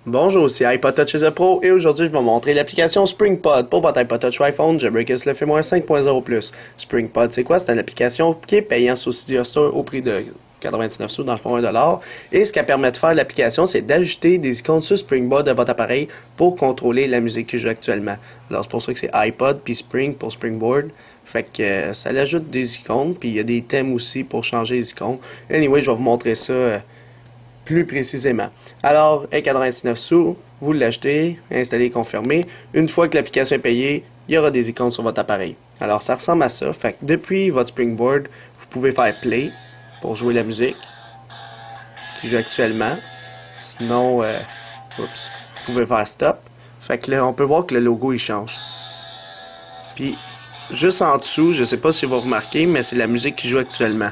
Bonjour, c'est iPod Touch is a Pro et aujourd'hui je vais vous montrer l'application SpringPod pour votre iPod Touch ou iPhone Jailbreakers le firmware 5.0+. SpringPod, c'est quoi? C'est une application qui est payante sur Cydia Store au prix de 99 sous, dans le fond 1$. Et ce qu'elle permet de faire l'application, c'est d'ajouter des icônes sur SpringPod de votre appareil pour contrôler la musique qui joue actuellement. Alors c'est pour ça que c'est iPod puis Spring pour Springboard. Fait que ça l'ajoute des icônes, puis il y a des thèmes aussi pour changer les icônes. Anyway, je vais vous montrer ça plus précisément. Alors, 99 sous, vous l'achetez, installez, confirmez. Une fois que l'application est payée, il y aura des icônes sur votre appareil. Alors, ça ressemble à ça. Fait que depuis votre Springboard, vous pouvez faire Play pour jouer la musique qui joue actuellement. Sinon, vous pouvez faire Stop. Fait que là, on peut voir que le logo, il change. Puis, juste en dessous, je sais pas si vous remarquez, mais c'est la musique qui joue actuellement.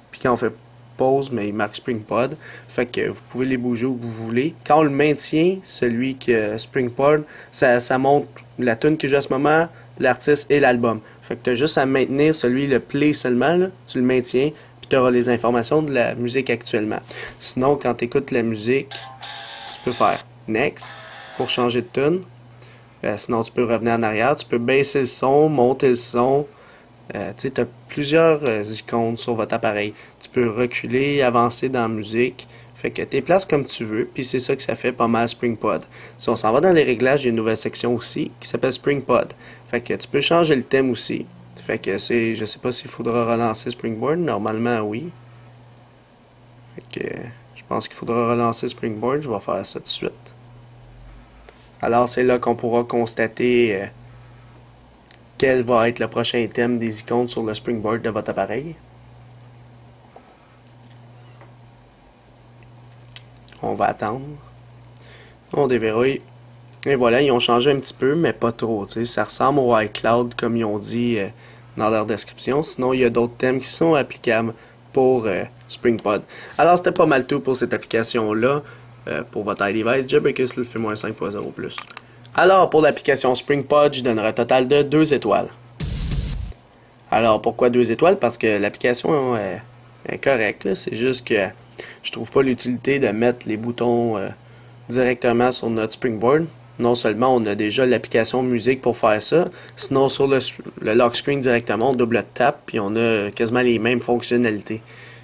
Puis quand on fait pause, mais il marque SpringPod. Fait que vous pouvez les bouger où vous voulez. Quand on le maintient, celui que SpringPod, ça montre la tune que j'ai à ce moment, l'artiste et l'album. Fait que tu as juste à maintenir celui, le play seulement, là, tu le maintiens, puis tu auras les informations de la musique actuellement. Sinon, quand tu écoutes la musique, tu peux faire Next pour changer de tune. Sinon, tu peux revenir en arrière, tu peux baisser le son, monter le son. Tu as plusieurs icônes sur votre appareil. Tu peux reculer, avancer dans la musique. Fait que tu places comme tu veux, puis c'est ça que ça fait pas mal SpringPod. Si on s'en va dans les réglages, il y a une nouvelle section aussi qui s'appelle SpringPod. Fait que tu peux changer le thème aussi. Fait que je sais pas s'il faudra relancer Springboard, normalement oui. Fait que je pense qu'il faudra relancer Springboard, je vais faire ça tout de suite. Alors c'est là qu'on pourra constater quel va être le prochain thème des icônes sur le Springboard de votre appareil. On va attendre. On déverrouille. Et voilà, ils ont changé un petit peu, mais pas trop. T'sais. Ça ressemble au iCloud, comme ils ont dit dans leur description. Sinon, il y a d'autres thèmes qui sont applicables pour SpringPod. Alors, c'était pas mal tout pour cette application-là. Pour votre iDevice, Jailbreakers le firmware 5.0+. Alors, pour l'application SpringPod, je donnerai un total de 2 étoiles. Alors, pourquoi 2 étoiles? Parce que l'application est correcte. C'est juste que je trouve pas l'utilité de mettre les boutons directement sur notre Springboard. Non seulement on a déjà l'application musique pour faire ça, sinon sur le lock screen directement, on double tap puis on a quasiment les mêmes fonctionnalités.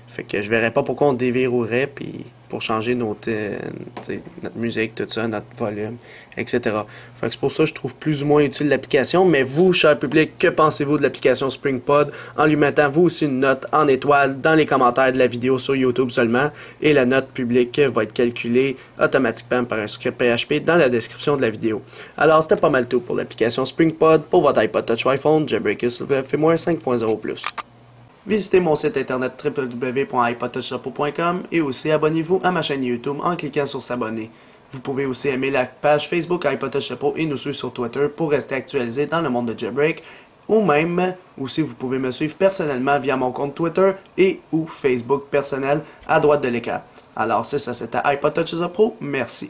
Fait que je verrais pas pourquoi on déverrouillerait puis pour changer notre musique, tout ça, notre volume, etc. Fait que c'est pour ça que je trouve plus ou moins utile l'application. Mais vous, cher public, que pensez-vous de l'application SpringPod en lui mettant vous aussi une note en étoile dans les commentaires de la vidéo sur YouTube seulement. Et la note publique va être calculée automatiquement par un script PHP dans la description de la vidéo. Alors c'était pas mal tout pour l'application SpringPod pour votre iPod Touch ou iPhone Jailbreakers firmware 5.0+. Visitez mon site internet www.ipodtouchsupport.com et aussi abonnez-vous à ma chaîne YouTube en cliquant sur s'abonner. Vous pouvez aussi aimer la page Facebook iPod Touch Support et nous suivre sur Twitter pour rester actualisé dans le monde de Jailbreak. Ou même, aussi vous pouvez me suivre personnellement via mon compte Twitter et ou Facebook personnel à droite de l'écran. Alors c'est ça, c'était iPod Touch Pro, merci.